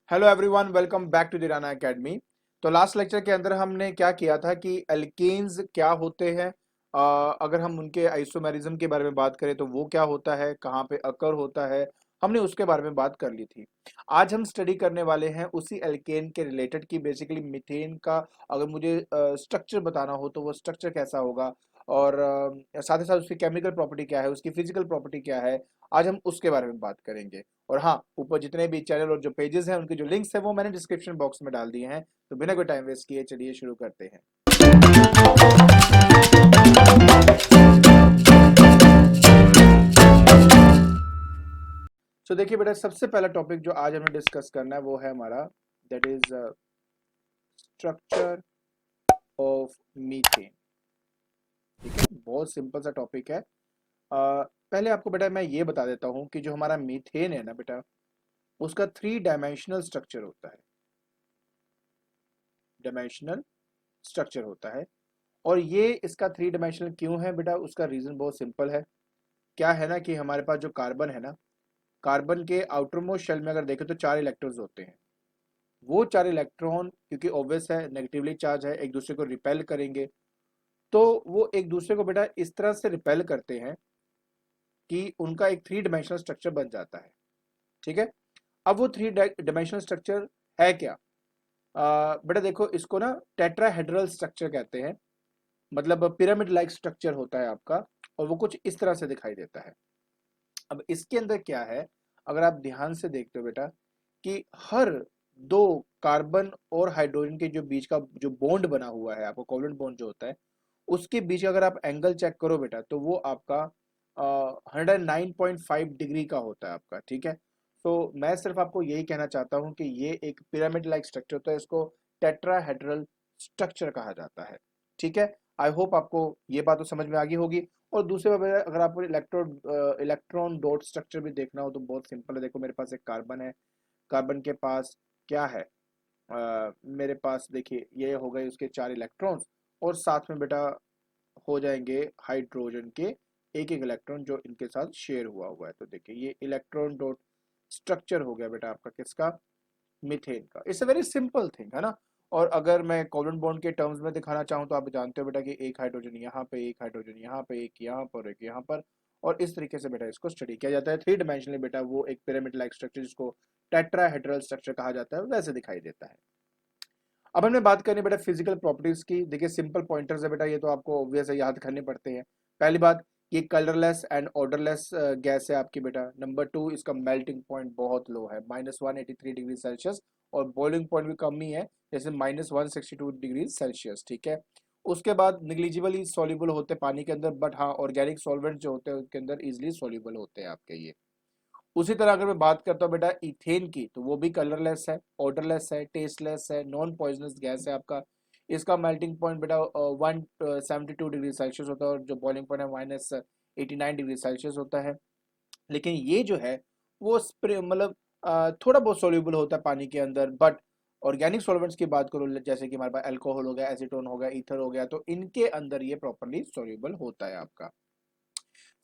Hello everyone, welcome back to the Rana academy. तो last lecture के अंदर हमने क्या किया था कि एल्केन्स क्या होते हैं। अगर हम उनके आइसोमेरिज्म के बारे में बात करें तो वो क्या होता है, कहाँ पे अकर होता है, हमने उसके बारे में बात कर ली थी। आज हम स्टडी करने वाले हैं उसी एल्केन के रिलेटेड की बेसिकली मीथेन का अगर मुझे स्ट्रक्चर बताना हो तो वो स्ट्रक्चर कैसा होगा, और साथ ही साथ उसकी केमिकल प्रॉपर्टी क्या है, उसकी फिजिकल प्रॉपर्टी क्या है। आज हम उसके बारे में बात करेंगे। और हाँ, ऊपर जितने भी चैनल और जो पेजेस हैं उनके जो लिंक्स हैं वो मैंने डिस्क्रिप्शन बॉक्स में डाल दिए हैं। तो बिना कोई टाइम वेस्ट किए चलिए शुरू करते हैं। सो देखिए बेटा, सबसे पहला टॉपिक जो आज हमें डिस्कस करना है वो है हमारा that is structure of methane. ठीक है, बहुत सिंपल सा टॉपिक है। पहले आपको बेटा मैं ये बता देता हूँ कि जो हमारा मीथेन है ना बेटा, उसका 3 डायमेंशनल स्ट्रक्चर होता है। डायमेंशनल स्ट्रक्चर होता है। और ये इसका 3 डायमेंशनल क्यों है बेटा, उसका रीजन बहुत सिंपल है। क्या है ना कि हमारे पास जो कार्बन है ना, कार्बन के आउटर मोस्ट शेल में अगर देखें तो 4 इलेक्ट्रॉन्स होते हैं। वो 4 इलेक्ट्रॉन क्योंकि ऑब्वियस है नेगेटिवली चार्ज है, एक दूसरे को रिपेल करेंगे। तो वो एक दूसरे को बेटा इस तरह से रिपेल करते हैं कि उनका एक 3 डायमेंशनल स्ट्रक्चर बन जाता है। ठीक है, अब वो 3 डायमेंशनल स्ट्रक्चर है क्या? बेटा देखो, इसको ना टेट्राहेड्रल स्ट्रक्चर कहते हैं। मतलब पिरामिड लाइक स्ट्रक्चर होता है आपका, और वो कुछ इस तरह से दिखाई देता है। अब इसके अंदर क्या है, अगर आप ध्यान से देखते हो बेटा कि हर दो कार्बन और हाइड्रोजन के जो बीच का जो बॉन्ड बना हुआ है, आपको कोवलेंट बॉन्ड जो होता है, उसके बीच अगर आप एंगल चेक करो बेटा तो वो आपका 109.5 डिग्री का होता है आपका। ठीक है, तो मैं सिर्फ आपको यही कहना चाहता हूँ कि ये एक पिरामिड लाइक स्ट्रक्चर होता है, इसको टेट्राहेड्रल स्ट्रक्चर कहा जाता है। ठीक है, आई होप आपको ये बात तो समझ में आ गई होगी। और दूसरे बात, अगर आपको इलेक्ट्रॉन डॉट स्ट्रक्चर भी देखना हो तो बहुत सिंपल है। देखो मेरे पास एक कार्बन है, कार्बन के पास क्या है, मेरे पास देखिए ये हो गए उसके 4 इलेक्ट्रॉन्स, और साथ में बेटा हो जाएंगे हाइड्रोजन के एक एक इलेक्ट्रॉन जो इनके साथ शेयर हुआ है। तो देखिए ये इलेक्ट्रॉन डॉट स्ट्रक्चर हो गया बेटा आपका किसका, मीथेन का। It's a very simple thing है ना। और अगर मैं कोवलेंट बॉन्ड के टर्म्स में दिखाना चाहूँ तो आप जानते हो बेटा कि एक हाइड्रोजन यहाँ पे, एक हाइड्रोजन यहाँ पे, एक यहाँ पर, एक यहाँ पर, और इस तरीके से बेटा इसको स्टडी किया जाता है। 3 डायमेंशनली बेटा वो एक पिरामिड लाइक स्ट्रक्चर जिसको टेट्राहेड्रल स्ट्रक्चर कहा जाता है वैसे दिखाई देता है। अब हमने बात करनी बेटा फिजिकल प्रॉपर्टीज की। देखिए सिंपल पॉइंटर्स है बेटा, ये तो आपको ऑब्वियस है, याद करने पड़ते हैं। पहली बात, ये कलरलेस एंड ऑर्डरलेस गैस है आपकी बेटा। नंबर 2, इसका मेल्टिंग पॉइंट बहुत लो है, -183 डिग्री सेल्सियस, और बॉइलिंग पॉइंट भी कम ही है, जैसे -162 डिग्री सेल्सियस। ठीक है, उसके बाद निग्लिजिबली सॉल्युबल होते हैं पानी के अंदर, बट हाँ ऑर्गेनिक सॉल्वेंट जो होते हैं उसके अंदर इजिली सॉल्युबल होते हैं आपके ये। उसी तरह अगर मैं बात करता हूँ बेटा इथेन की, तो वो भी कलरलेस है, ऑर्डरलेस है, टेस्टलेस है, नॉन पॉइजनस गैस है आपका। इसका मेल्टिंग पॉइंट बेटा 172 डिग्री सेल्सियस होता है, और जो बॉइलिंग पॉइंट है -89 डिग्री सेल्सियस होता है। लेकिन ये जो है वो स्प्रे मतलब थोड़ा बहुत सोल्यूबल होता है पानी के अंदर, बट ऑर्गेनिक सॉल्वेंट्स की बात करो जैसे कि हमारे पास अल्कोहल हो गया, एसीटोन हो गया, ईथर हो गया, तो इनके अंदर ये प्रॉपरली सोल्यूबल होता है आपका।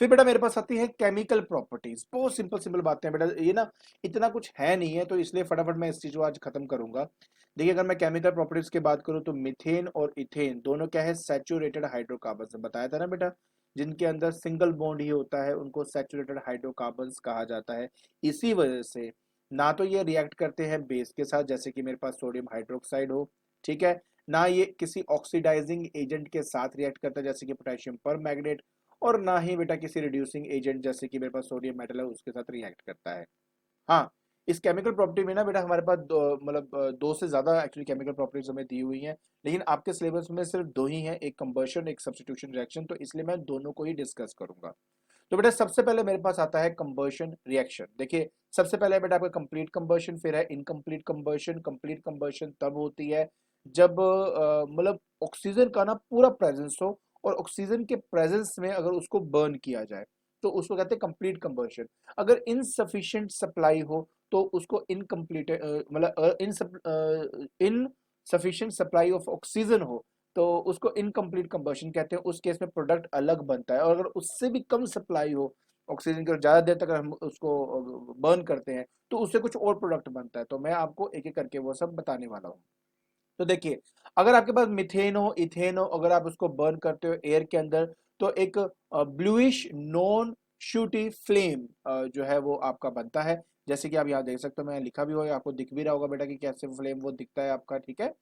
फिर बेटा मेरे पास आती है केमिकल प्रॉपर्टीज। बहुत सिंपल सिंपल बातें हैं बेटा, ये ना इतना कुछ है नहीं है, तो इसलिए फटाफट मैं इस चीज को आज खत्म करूंगा। देखिए अगर मैं केमिकल प्रॉपर्टीज की बात करूं तो मिथेन और इथेन दोनों क्या है, सैचुरेटेड हाइड्रोकार्बन, बताया था ना बेटा, जिनके अंदर सिंगल बॉन्ड ही होता है उनको सैचुरेटेड हाइड्रोकार्बन्स कहा जाता है। इसी वजह से ना तो ये रिएक्ट करते हैं बेस के साथ, जैसे कि मेरे पास सोडियम हाइड्रोक्साइड हो, ठीक है, ना ये किसी ऑक्सीडाइजिंग एजेंट के साथ रिएक्ट करता है जैसे कि पोटेशियम पर मैग्नेट, और ना ही बेटा किसी रिड्यूसिंग एजेंट जैसे कि मेरे पास सोडियम मेटल है उसके साथ रिएक्ट करता है। हाँ, इस केमिकल प्रॉपर्टी में ना बेटा हमारे पास दो से ज्यादा एक्चुअली केमिकल प्रॉपर्टीज हमें दी हुई हैं, लेकिन आपके सिलेबस में सिर्फ दो ही हैं, एक कंबर्शन एक सब्स्टिट्यूशन रिएक्शन, तो इसलिए मैं दोनों को ही डिस्कस करूंगा। तो बेटा सबसे पहले मेरे पास आता है कंबर्शन रिएक्शन। देखिए सबसे पहले बेटा आपका कंप्लीट कंबर्शन, फिर है इनकम्प्लीट कंबर्शन। कंप्लीट कंबर्शन तब होती है जब मतलब ऑक्सीजन का ना पूरा प्रेजेंस हो, और ऑक्सीजन के प्रेजेंस में अगर उसको बर्न किया जाए तो उसको कहते हैं कंप्लीट कंबर्शन। अगर इनसफिशिएंट सप्लाई हो तो उसको इनकम्प्लीट मतलब इन सफिशिएंट सप्लाई ऑफ ऑक्सीजन हो तो उसको इनकम्प्लीट कंबशन कहते हैं। उस केस में प्रोडक्ट अलग बनता है, और अगर उससे भी कम सप्लाई हो ऑक्सीजन की ज़्यादा देर तक हम उसको बर्न करते हैं तो उससे कुछ और प्रोडक्ट बनता है, तो मैं आपको एक एक करके वो सब बताने वाला हूँ। तो देखिए, अगर आपके पास मीथेन हो, इथेन हो, अगर आप उसको बर्न करते हो एयर के अंदर, तो एक ब्लूइश नॉन शूटी फ्लेम जो है वो आपका बनता है। जैसे कि आप यहाँ देख सकते हो, मैं लिखा भी होगा, आपको दिख भी रहा होगा बेटा कि कैसे फ्लेम वो दिखता है आपका, ठीक है।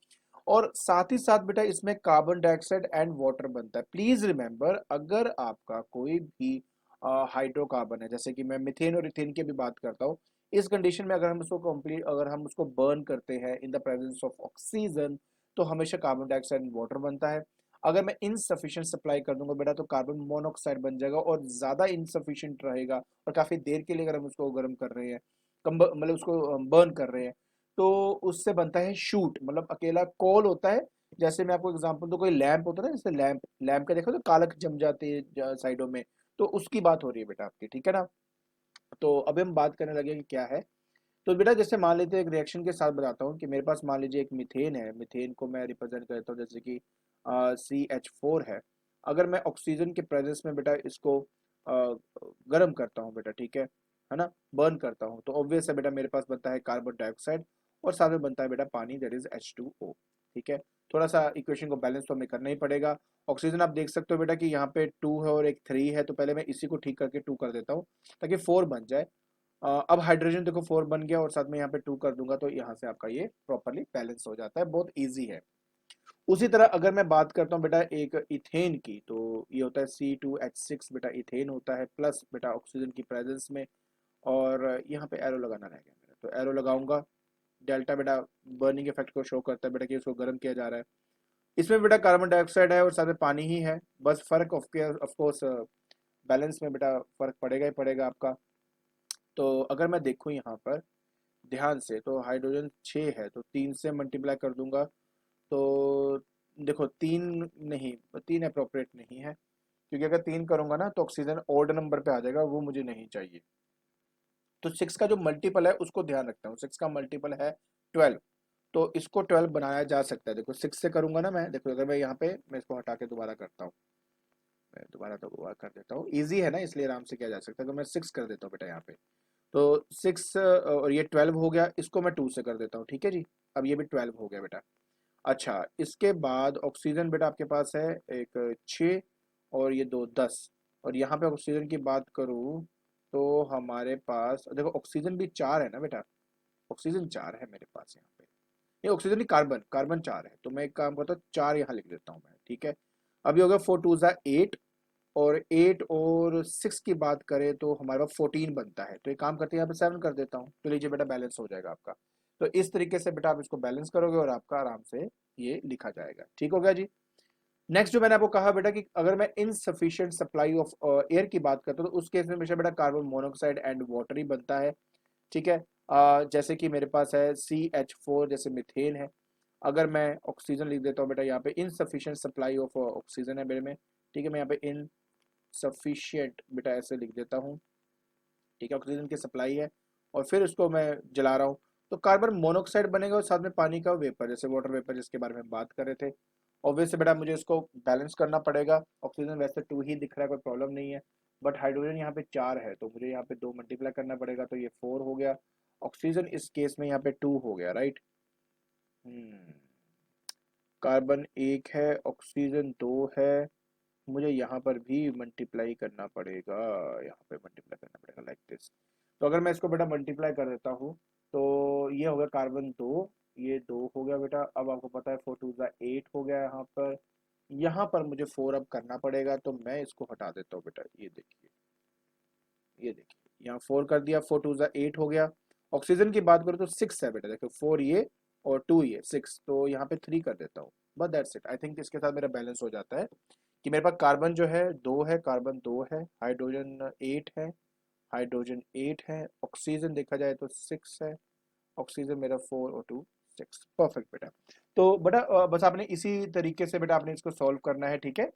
और साथ ही साथ बेटा इसमें कार्बन डाइऑक्साइड एंड वाटर बनता है। प्लीज रिमेंबर, अगर आपका कोई भी हाइड्रोकार्बन है, जैसे कि मैं मिथेन और इथेन की भी बात करता हूँ, इस कंडीशन में अगर हम उसको बर्न करते हैं in the presence of oxygen, तो हमेशा कार्बन डाइऑक्साइड एंड वाटर बनता है। अगर मैं इनसफिशिएंट सप्लाई कर दूंगा बेटा, तो कार्बन मोनोऑक्साइड बन जाएगा और ज्यादा इनसफिशिएंट रहेगा, और काफी देर के लिए अगर हम उसको गर्म कर रहे हैं, मतलब उसको बर्न कर रहे हैं, तो उससे बनता है शूट, मतलब अकेला कोल होता है। जैसे मैं आपको एग्जांपल दूं, कोई लैंप होता है ना, जैसे लैंप लैंप का देखो तो कालक जम जाते हैं साइडों में, तो उसकी बात हो रही है बेटा आपकी, ठीक है ना। तो अभी हम बात करने लगे कि क्या है। तो बेटा जैसे मान लीजिए, एक रिएक्शन के साथ बताता हूँ कि मेरे पास मान लीजिए एक मीथेन है, मीथेन को मैं रिप्रेजेंट करता हूँ जैसे कि CH4 है। अगर मैं ऑक्सीजन के प्रेजेंस में बेटा इसको गर्म करता हूँ बेटा, ठीक है ना, बर्न करता हूँ, तो ऑब्वियस है बेटा मेरे पास बनता है कार्बन डाइऑक्साइड, और साथ में बनता है बेटा पानी, दैट इज H2O, ठीक है। थोड़ा सा इक्वेशन को बैलेंस तो हमें करना ही पड़ेगा। ऑक्सीजन आप देख सकते हो बेटा कि यहाँ पे 2 है और एक 3 है, तो पहले मैं इसी को ठीक करके 2 कर देता हूँ ताकि 4 बन जाए। अब हाइड्रोजन देखो 4 बन गया, और साथ में यहाँ पे 2 कर दूंगा, तो यहाँ से आपका ये प्रॉपरली बैलेंस हो जाता है, बहुत ईजी है। उसी तरह अगर मैं बात करता हूँ बेटा एक इथेन की, तो ये होता है C2H6 बेटा, इथेन होता है, प्लस बेटा ऑक्सीजन की प्रेजेंस में। और यहाँ पे एरो लगाना रह गया मेरा, तो एरो लगाऊंगा। डेल्टा बेटा बर्निंग इफेक्ट को शो करता है बेटा कि उसको गर्म किया जा रहा है। इसमें बेटा कार्बन डाइऑक्साइड है और साथ में पानी ही है, बस फर्क ऑफ कोर्स बैलेंस में बेटा फर्क पड़ेगा ही पड़ेगा आपका। तो अगर मैं देखूँ यहाँ पर ध्यान से, तो हाइड्रोजन 6 है, तो 3 से मल्टीप्लाई कर दूंगा, तो देखो 3 नहीं, 3 अप्रोप्रिएट नहीं है, क्योंकि अगर 3 करूंगा ना तो ऑक्सीजन ऑड नंबर पे आ जाएगा, वो मुझे नहीं चाहिए। तो 6 का जो मल्टीपल है उसको ध्यान रखता हूँ, 6 का मल्टीपल है 12, तो इसको 12 बनाया जा सकता है। देखो 6 से करूंगा ना मैं, देखो अगर मैं यहाँ पे मैं इसको हटा के दोबारा करता हूँ, मैं दोबारा तो दोबारा कर देता हूँ, ईजी है ना इसलिए आराम से किया जा सकता है। तो मैं 6 कर देता हूँ बेटा यहाँ पे, तो 6 और ये 12 हो गया, इसको मैं 2 से कर देता हूँ, ठीक है जी। अब ये भी 12 हो गया बेटा। अच्छा, इसके बाद ऑक्सीजन बेटा आपके पास है एक 6, और ये 2 10, और यहाँ पे ऑक्सीजन की बात करूँ तो हमारे पास देखो ऑक्सीजन भी 4 है ना बेटा, ऑक्सीजन 4 है मेरे पास यहाँ पे, ये ऑक्सीजन नहीं, कार्बन कार्बन 4 है, तो मैं एक काम करता हूँ 4 यहाँ लिख देता हूँ मैं, ठीक है। अभी हो गया 4 2 ज़ा 8, और 8 और 6 की बात करें तो हमारे पास 14 बनता है, तो एक काम करते हैं यहाँ पे 7 कर देता हूँ, तो लीजिए बेटा बैलेंस हो जाएगा आपका। तो इस तरीके से बेटा आप इसको बैलेंस करोगे और आपका आराम से ये लिखा जाएगा, ठीक हो गया जी। नेक्स्ट जो मैंने आपको कहा बेटा कि अगर मैं इनसफिशिएंट सप्लाई ऑफ एयर की बात करता हूँ, तो उस केस में हमेशा बेटा कार्बन मोनोऑक्साइड एंड वाटर ही बनता है, ठीक है। जैसे कि मेरे पास है CH4, जैसे मिथेन है। अगर मैं ऑक्सीजन लिख देता हूँ बेटा, यहाँ पे इनसफिशिएंट सप्लाई ऑफ ऑक्सीजन है मेरे में, ठीक है, मैं यहाँ पे इनसफिशिएंट बेटा ऐसे लिख देता हूँ, ठीक है, ऑक्सीजन की सप्लाई है, और फिर उसको मैं जला रहा हूँ, तो कार्बन मोनोऑक्साइड बनेगा और साथ में पानी का वेपर, जैसे वाटर वेपर जिसके बारे में बात कर रहे थे। ऑब्वियसली बेटा मुझे इसको बैलेंस करना पड़ेगा, ऑक्सीजन वैसे 2 ही दिख रहा है, कोई प्रॉब्लम नहीं है, बट हाइड्रोजन यहाँ पे 4 है, तो मुझे यहाँ पे 2 मल्टीप्लाई करना पड़ेगा, तो ये 4 हो गया। ऑक्सीजन इस केस में यहाँ पे 2 हो गया, राइट। हम्म कार्बन 1 है, ऑक्सीजन 2 है, मुझे यहाँ पर भी मल्टीप्लाई करना पड़ेगा, यहाँ पे मल्टीप्लाई करना पड़ेगा लाइक दिस। तो अगर मैं इसको बेटा मल्टीप्लाई कर देता हूँ, तो ये हो गया कार्बन 2, ये 2 हो गया बेटा। अब आपको पता है 4 2 ज़ा 8 हो गया यहाँ पर, यहाँ पर मुझे 4 अब करना पड़ेगा, तो मैं इसको हटा देता हूँ बेटा, ये देखिए, ये देखिए यहाँ 4 कर दिया, 4 2 ज़ा 8 हो गया। ऑक्सीजन की बात करूँ तो 6 है बेटा, देखो 4 ये और 2 ये 6, तो यहाँ पे 3 कर देता हूँ, बस दैट्स इट। आई थिंक इसके साथ मेरा बैलेंस हो जाता है कि मेरे पास कार्बन जो है 2 है, कार्बन 2 है, हाइड्रोजन 8 है, हाइड्रोजन 8 है, ऑक्सीजन देखा जाए तो 6 है, ऑक्सीजन मेरा 4 और 2 6, परफेक्ट बेटा। तो बेटा बस आपने इसी तरीके से बेटा आपने इसको सॉल्व करना है, ठीक है।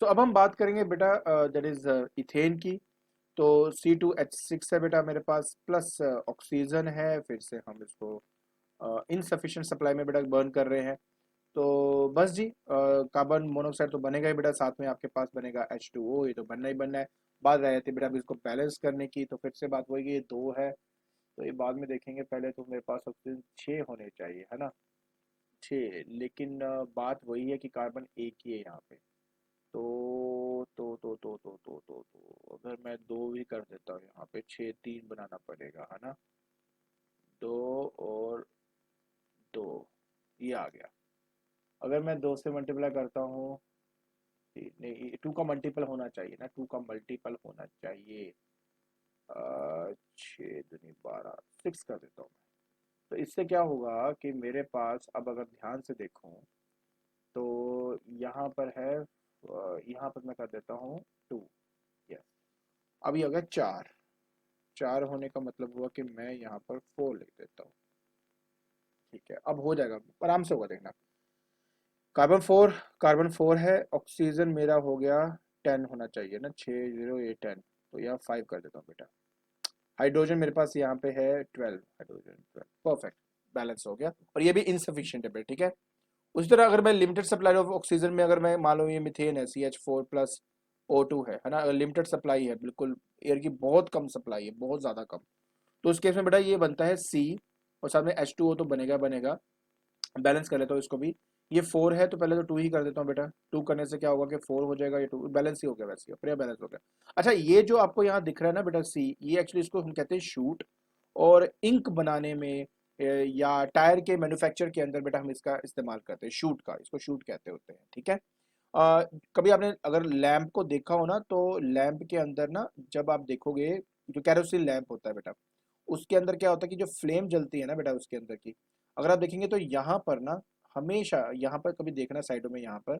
तो अब हम बात करेंगे बेटा दैट इज इथेन की। तो C2H6 है बेटा मेरे पास, प्लस ऑक्सीजन है, फिर से हम इसको इनसफिशिएंट सप्लाई में बेटा बर्न कर रहे हैं। तो बस जी, कार्बन मोनोऑक्साइड तो बनेगा ही बेटा, साथ में आपके पास बनेगा H2O, ये तो बनना ही बनना है। बात रह जाती है बेटा अब इसको बैलेंस करने की, तो फिर से बात वही कि ये 2 है, तो ये बाद में देखेंगे, पहले तो मेरे पास ऑक्सीजन 6 होने चाहिए, है ना, 6, लेकिन बात वही है कि कार्बन एक ही है यहाँ पे। तो अगर मैं 2 भी कर देता हूँ यहाँ पे, 6 3 बनाना पड़ेगा, है ना, 2 और 2, ये आ गया। अगर मैं 2 से मल्टीप्लाई करता हूँ, नहीं 2 का मल्टीपल होना चाहिए ना, 2 का मल्टीपल होना चाहिए, 6 दूनी 12, 6 कर देता हूँ मैं। तो इससे क्या होगा कि मेरे पास अब अगर ध्यान से देखूं तो यहाँ पर है, यहाँ पर मैं कर देता हूँ 2, यस। अब ये हो गया 4, 4 होने का मतलब हुआ कि मैं यहाँ पर 4 लिख देता हूँ, ठीक है, अब हो जाएगा, आराम से होगा, देखना। कार्बन 4 है, ऑक्सीजन मेरा हो गया 10 होना चाहिए ना, 6 0 8 10, तो यहाँ 5 कर देता हूँ बेटा। हाइड्रोजन मेरे पास यहाँ पे है 12, हाइड्रोजन 12, परफेक्ट, बैलेंस हो गया, और ये भी इनसफिशियंट है, ठीक है। उसी तरह अगर मैं लिमिटेड सप्लाई ऑफ ऑक्सीजन में, अगर मैं मान लो ये मिथेन है, CH4 प्लस O2 है ना, अगर लिमिटेड सप्लाई है, बिल्कुल एयर की बहुत कम सप्लाई है, बहुत ज़्यादा कम, तो उस केस में बेटा ये बनता है C, और साथ में H2O तो बनेगा बनेगा। बैलेंस कर लेता हूँ इसको भी, ये 4 है तो पहले तो 2 ही कर देता हूँ बेटा, 2 करने से क्या होगा कि 4 हो जाएगा, ये 2 बैलेंस ही हो गया, वैसे ही बैलेंस हो गया। अच्छा, ये जो आपको यहाँ दिख रहा है ना बेटा C, ये एक्चुअली इसको हम कहते हैं शूट, और इंक बनाने में या टायर के मैन्युफैक्चर के अंदर बेटा हम इसका इस्तेमाल करते हैं, शूट का, इसको शूट कहते होते हैं, ठीक है। कभी आपने अगर लैंप को देखा हो ना, तो लैंप के अंदर ना, जब आप देखोगे, जो कैरोसिन लैंप होता है बेटा, उसके अंदर क्या होता है कि जो फ्लेम जलती है ना बेटा उसके अंदर की, अगर आप देखेंगे तो यहाँ पर ना, हमेशा यहाँ पर कभी देखना साइडों में, यहाँ पर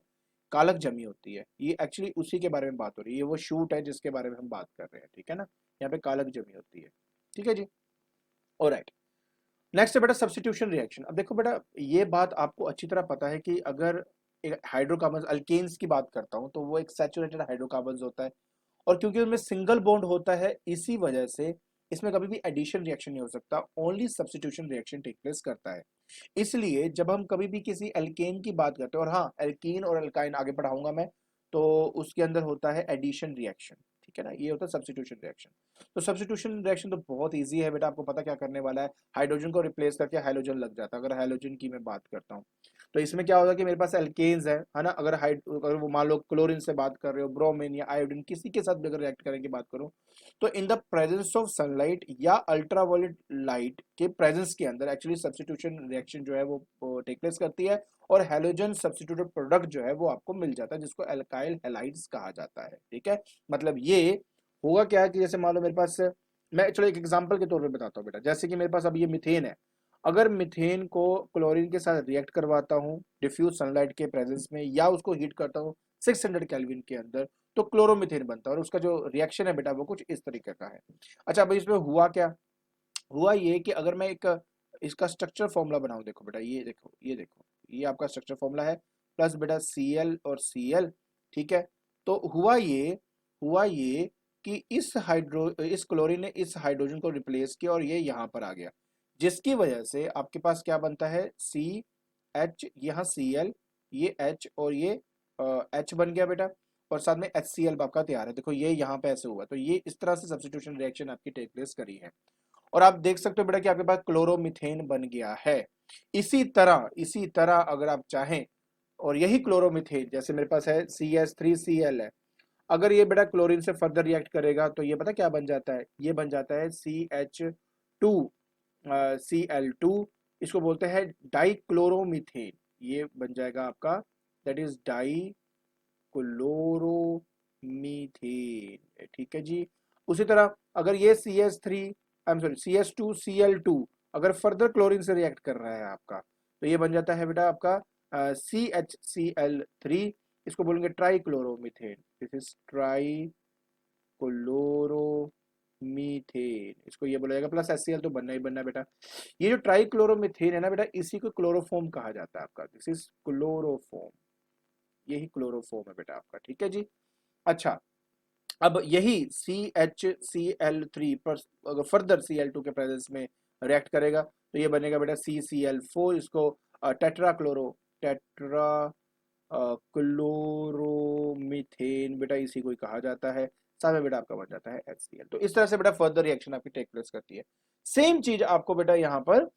कालक जमी होती है, ये एक्चुअली उसी के बारे में बात हो रही है, ये वो शूट है जिसके बारे में हम बात कर रहे हैं, ठीक है ना, यहाँ पे कालक जमी होती है, ठीक है जी। ऑलराइट, नेक्स्ट है बेटा सब्स्टिट्यूशन रिएक्शन। अब देखो बेटा, ये बात आपको अच्छी तरह पता है कि अगर एक हाइड्रोकार्बन अल्केन्स की बात करता हूं, तो वो एक सैचुरेटेड हाइड्रोकार्बन होता है, और क्योंकि उनमें सिंगल बॉन्ड होता है, इसी वजह से इसमें कभी भी एडिशन रिएक्शन नहीं हो सकता, only substitution reaction take place करता है। इसलिए जब हम कभी भी किसी एल्केन की बात करते हैं, और हाँ, एल्कीन और एल्काइन आगे पढ़ाऊंगा मैं, तो उसके अंदर होता है एडिशन रिएक्शन, ठीक है ना, ये होता है सब्स्टिट्यूशन रिएक्शन। तो सब्स्टिट्यूशन रिएक्शन तो बहुत ईजी है बेटा, आपको पता क्या करने वाला है, हाइड्रोजन को रिप्लेस करके हाइड्रोजन लग जाता है। अगर हाइड्रोजन की मैं बात करता हूँ, तो इसमें क्या होगा कि मेरे पास एल्केन्स है ना, अगर वो मान लो क्लोरीन से बात कर रहे हो, ब्रोमीन या आयोडीन, किसी के साथ भी अगर रिएक्ट करने की बात करूं, तो in the presence of sunlight या अल्ट्रावायलेट लाइट के प्रेजेंस के अंदर एक्चुअली सब्स्टिट्यूशन रिएक्शन जो है वो टेक प्लेस करती है, और हैलोजन सब्स्टिट्यूटेड प्रोडक्ट जो है वो आपको मिल जाता है, जिसको एल्काइल हैलाइड्स कहा जाता है, ठीक है। मतलब ये होगा क्या है कि जैसे मान लो मेरे पास, मैं चलो एक एग्जांपल के तौर पे बताता हूँ बेटा, जैसे कि मेरे पास अब ये मीथेन है, अगर मीथेन को क्लोरीन के साथ रिएक्ट करवाता हूँ डिफ्यूज सनलाइट के प्रेजेंस में, या उसको हीट करता हूँ 600 केल्विन के अंदर, तो क्लोरोमीथेन बनता है, और उसका जो रिएक्शन है बेटा वो कुछ इस तरीके का है। अच्छा, अब इसमें हुआ क्या, हुआ ये कि अगर मैं एक इसका स्ट्रक्चर फॉर्मूला बनाऊं, देखो बेटा, ये देखो, ये देखो, ये आपका स्ट्रक्चर फॉर्मूला है, प्लस बेटा Cl और Cl, ठीक है। तो हुआ ये कि इस क्लोरीन ने इस हाइड्रोजन को रिप्लेस किया, और ये यहाँ पर आ गया, जिसकी वजह से आपके पास क्या बनता है, CH, यहाँ Cl, ये H, और ये H बन गया बेटा, और साथ में HCl आपका तैयार है। देखो ये यहाँ पे ऐसे हुआ, तो ये इस तरह से सब्स्टिट्यूशन रिएक्शन आपकी टेक प्लेस करी है, और आप देख सकते हो बेटा कि आपके पास क्लोरोमीथेन बन गया है। इसी तरह अगर आप चाहें, और यही क्लोरोमीथेन जैसे मेरे पास है CH3Cl है, अगर ये बेटा क्लोरीन से फर्दर रिएक्ट करेगा, तो ये पता क्या बन जाता है, ये बन जाता है Cl2, इसको बोलते हैं डाइक्लोरोमीथेन, ये बन जाएगा आपका, दैट इज क्लोरोमीथेन, ठीक है जी। उसी तरह अगर ये CH2Cl2 अगर फर्दर क्लोरीन से रिएक्ट कर रहा है आपका, तो ये बन जाता है बेटा आपका CHCl3, इसको बोलेंगे ट्राइक्लोरोमीथेन, दिस इज ट्राइक्लोरोमीथेन, इसको ये बोला जाएगा, प्लस HCl तो बनना ही बनना है बेटा। ये जो ट्राइक्लोरोमीथेन है ना बेटा, इसी को क्लोरोफॉर्म कहा जाता है आपका, दिस इज क्लोरोफॉर्म, यही क्लोरोफॉर्म है बेटा आपका, ठीक है जी। अच्छा, अब यही CHCl3 पर अगर फर्दर Cl2 के प्रेजेंस में रिएक्ट करेगा, तो ये बनेगा बेटा CCl4, इसको टेट्रा क्लोरोमीथेन बेटा इसी को ही कहा जाता है। साथ में बेटा आपका बन जाता है HCl। तो इस तरह से बेटा फर्दर रिएक्शन आपकी टेक प्लेस करती है। सेम चीज आपको बेटा यहाँ पर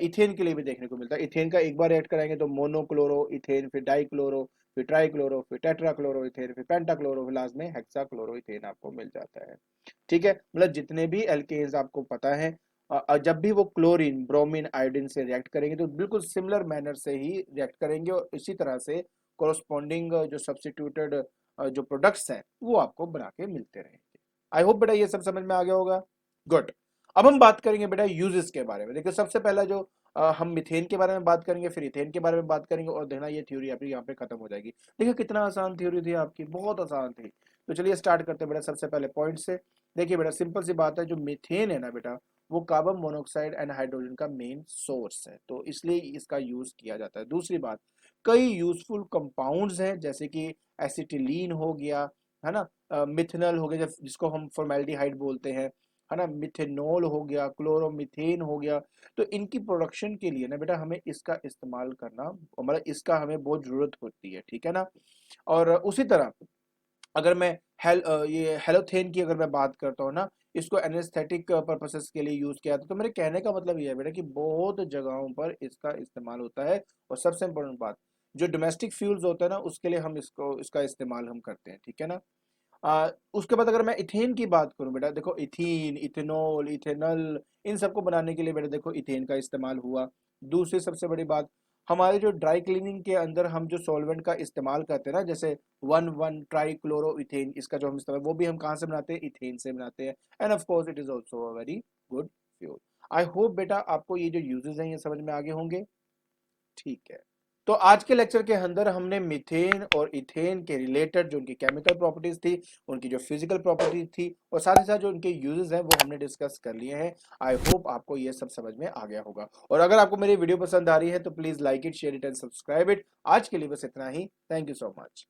इथेन के लिए भी देखने को मिलता है। इथेन का एक बार ऐड कराएंगे तो मोनोक्लोरो इथेन, फिर डाइक्लोरो, फिर ट्राइक्लोरो, फिर टेट्राक्लोरो इथेन, फिर पेंटाक्लोरो, फिर लास्ट में हेक्साक्लोरो इथेन आपको मिल जाता है। ठीक है, मतलब जितने भी एल्केन्स आपको पता है, जब भी वो क्लोरीन, ब्रोमीन, आयोडीन से रिएक्ट करेंगे तो बिल्कुल सिमिलर मैनर से ही रिएक्ट करेंगे और इसी तरह से कोरोस्पॉन्डिंग जो सब्स्टिट्यूटेड जो प्रोडक्ट्स हैं वो आपको बना के मिलते रहेंगे। आई होप बेटा ये सब समझ में आ गया होगा। गुड। अब हम बात करेंगे बेटा यूजेस के बारे में। देखिए सबसे पहला जो हम मिथेन के बारे में बात करेंगे, फिर इथेन के बारे में बात करेंगे और देखना ये थ्योरी आपकी यहाँ पे खत्म हो जाएगी। देखिए कितना आसान थ्योरी थी आपकी, बहुत आसान थी। तो चलिए स्टार्ट करते हैं बेटा सबसे पहले पॉइंट से। देखिए बेटा सिंपल सी बात है, जो मीथेन है ना बेटा, वो कार्बन मोनोऑक्साइड एंड हाइड्रोजन का मेन सोर्स है, तो इसलिए इसका यूज किया जाता है। दूसरी बात, कई यूजफुल कंपाउंड्स हैं जैसे कि एसिटिलीन हो गया, है ना, मिथेनॉल हो गया जिसको हम फॉर्मेल्डिहाइड बोलते हैं, है ना, मिथेनॉल हो गया, क्लोरोमीथेन हो गया। तो इनकी प्रोडक्शन के लिए ना बेटा हमें इसका इस्तेमाल करना, मतलब इसका हमें बहुत जरूरत होती है, ठीक है ना। और उसी तरह अगर मैं ये हेलोथेन की अगर मैं बात करता हूँ ना, इसको एनेस्थेटिक पर्पसेस के लिए यूज किया था। तो मेरे कहने का मतलब ये है बेटा कि बहुत जगहों पर इसका इस्तेमाल होता है। और सबसे इम्पोर्टेंट बात, जो डोमेस्टिक फ्यूल्स होता है ना उसके लिए हम इसका इस्तेमाल हम करते हैं, ठीक है ना। उसके बाद अगर मैं इथेन की बात करूं बेटा, देखो इथीन, इथेनॉल, इथेनॉल, इन सबको बनाने के लिए बेटा देखो इथेन का इस्तेमाल हुआ। दूसरी सबसे बड़ी बात, हमारे जो ड्राई क्लीनिंग के अंदर हम जो सॉल्वेंट का इस्तेमाल करते हैं ना, जैसे 1,1 ट्राई क्लोरो इथेन, इसका जो हम इस्तेमाल वो भी हम कहाँ से बनाते हैं, इथेन से बनाते हैं। End of course it is also a very good fuel. I hope बेटा आपको ये जो यूजेस हैं ये समझ में आगे होंगे। ठीक है, तो आज के लेक्चर के अंदर हमने मीथेन और इथेन के रिलेटेड जो उनकी केमिकल प्रॉपर्टीज थी, उनकी जो फिजिकल प्रॉपर्टीज थी और साथ ही साथ जो उनके यूजेस हैं वो हमने डिस्कस कर लिए हैं। आई होप आपको ये सब समझ में आ गया होगा। और अगर आपको मेरी वीडियो पसंद आ रही है तो please like it, share it and subscribe it. आज के लिए बस इतना ही। Thank you so much.